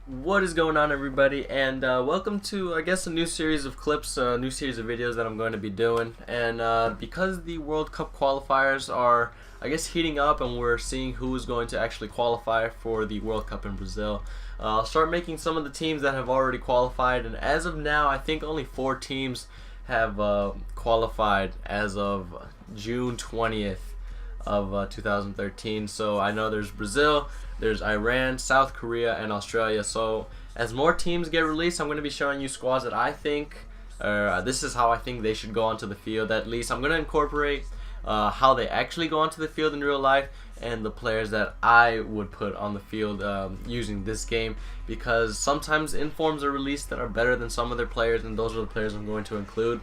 What is going on, everybody, and welcome to, I guess, a new series of clips, a new series of videos that I'm going to be doing. And because the World Cup qualifiers are, I guess, heating up and we're seeing who is going to actually qualify for the World Cup in Brazil, I'll start making some of the teams that have already qualified. And as of now, I think only 4 teams have qualified as of June 20th of 2013. So I know there's Brazil, there's Iran, South Korea, and Australia. So as more teams get released, I'm going to be showing you squads that I think, this is how I think they should go onto the field. At least I'm going to incorporate how they actually go onto the field in real life and the players that I would put on the field using this game, because sometimes informs are released that are better than some other players, and those are the players I'm going to include.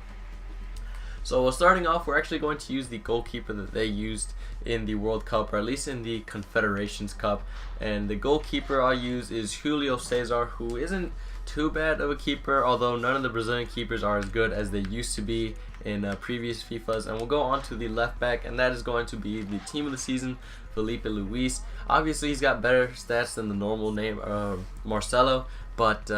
So starting off, we're actually going to use the goalkeeper that they used in the World Cup, or at least in the Confederations Cup. And the goalkeeper I'll use is Julio Cesar, who isn't too bad of a keeper, although none of the Brazilian keepers are as good as they used to be in previous FIFAs. And we'll go on to the left back, and that is going to be the team of the season, Felipe Luis. Obviously, he's got better stats than the normal name, Marcelo, but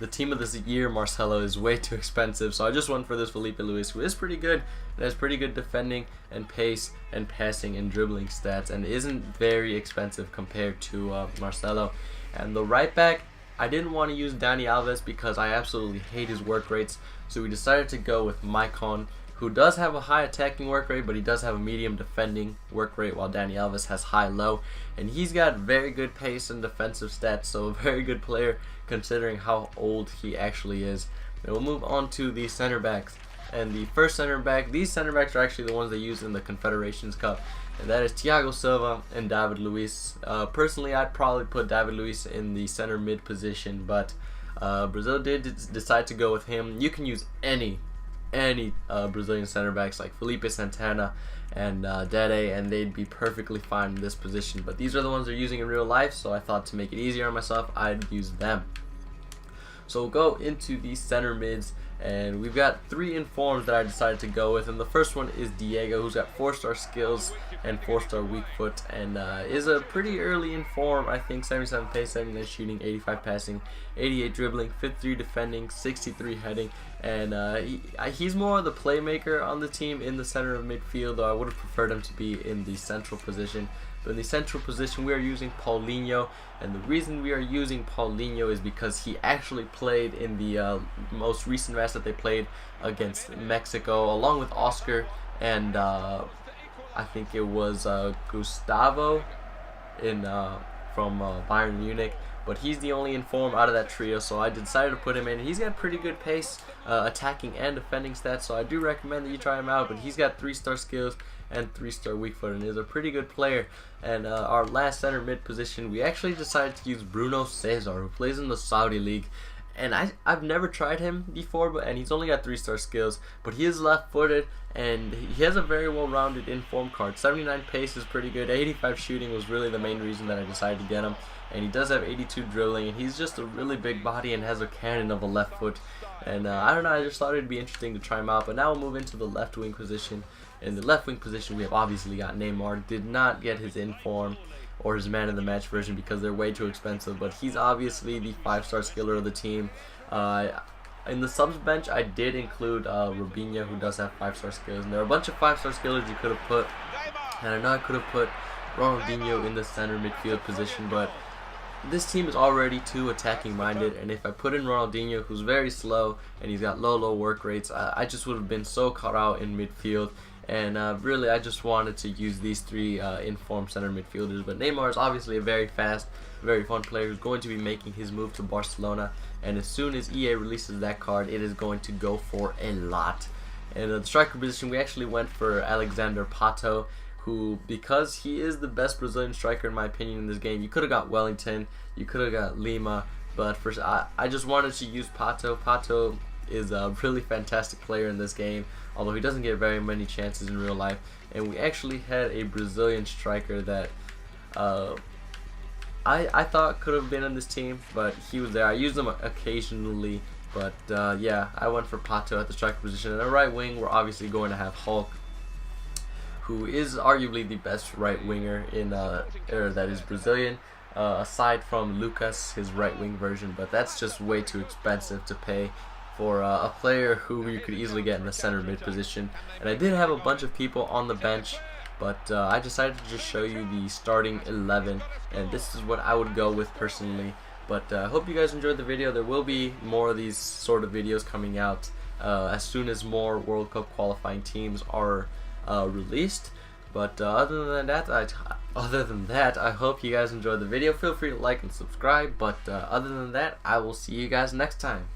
the team of this year, Marcelo, is way too expensive, so I just went for this Felipe Luis, who is pretty good and has pretty good defending and pace and passing and dribbling stats, and isn't very expensive compared to Marcelo. And the right back, I didn't want to use Dani Alves because I absolutely hate his work rates, so we decided to go with Maicon, who does have a high attacking work rate, but he does have a medium defending work rate, while Dani Alves has high-low. And he's got very good pace and defensive stats, so a very good player considering how old he actually is. And we'll move on to the center backs. And the first center back, these center backs are actually the ones they used in the Confederations Cup, and that is Thiago Silva and David Luiz. Personally, I'd probably put David Luiz in the center mid position, but Brazil did decide to go with him. You can use any Brazilian center backs like Felipe Santana and Dede, and they'd be perfectly fine in this position. But these are the ones they're using in real life, so I thought to make it easier on myself, I'd use them. So we'll go into the center mids, and we've got 3 informs that I decided to go with. And the first one is Diego, who's got 4-star skills and 4-star weak foot, and is a pretty early inform. I think 77 pace, 79 shooting, 85 passing, 88 dribbling, 53 defending, 63 heading, and he's more of the playmaker on the team in the center of midfield, though I would have preferred him to be in the central position. But in the central position, we are using Paulinho, and the reason we are using Paulinho is because he actually played in the most recent match that they played against Mexico, along with Oscar and I think it was Gustavo from Bayern Munich. But he's the only inform out of that trio, so I decided to put him in. He's got pretty good pace, attacking and defending stats, so I do recommend that you try him out. But he's got 3-star skills and 3-star weak foot, and is a pretty good player. And our last center mid position, we actually decided to use Bruno Cesar, who plays in the Saudi League. And I've never tried him before, and he's only got 3-star skills, but he is left-footed, and he has a very well-rounded inform card. 79 pace is pretty good. 85 shooting was really the main reason that I decided to get him, and he does have 82 dribbling, and he's just a really big body and has a cannon of a left foot. And I don't know, I just thought it'd be interesting to try him out. But now we'll move into the left wing position. In the left wing position, we have obviously got Neymar. Did not get his inform or his man of the match version because they're way too expensive, but he's obviously the 5-star skiller of the team. In the subs bench, I did include Robinho, who does have 5-star skills, and there are a bunch of 5-star skillers you could have put, and I know I could have put Ronaldinho in the center midfield position, but this team is already too attacking minded, and if I put in Ronaldinho, who's very slow and he's got low work rates, I just would have been so caught out in midfield. And really, I just wanted to use these 3 informed center midfielders. But Neymar is obviously a very fast, very fun player who's going to be making his move to Barcelona. And as soon as EA releases that card, it is going to go for a lot. And the striker position, we actually went for Alexander Pato, who, because he is the best Brazilian striker in my opinion in this game, you could have got Wellington, you could have got Lima, but first I just wanted to use Pato. Pato is a really fantastic player in this game, although he doesn't get very many chances in real life. And we actually had a Brazilian striker that I thought could have been on this team, but he was there. I used him occasionally, but yeah, I went for Pato at the striker position. And at right wing, we're obviously going to have Hulk, who is arguably the best right winger in that is Brazilian. aside from Lucas, his right wing version, but that's just way too expensive to pay for a player who you could easily get in the center mid position. And I did have a bunch of people on the bench, but I decided to just show you the starting 11, and this is what I would go with personally. But I hope you guys enjoyed the video. There will be more of these sort of videos coming out as soon as more World Cup qualifying teams are released. But other than that, I hope you guys enjoyed the video. Feel free to like and subscribe. But other than that, I will see you guys next time.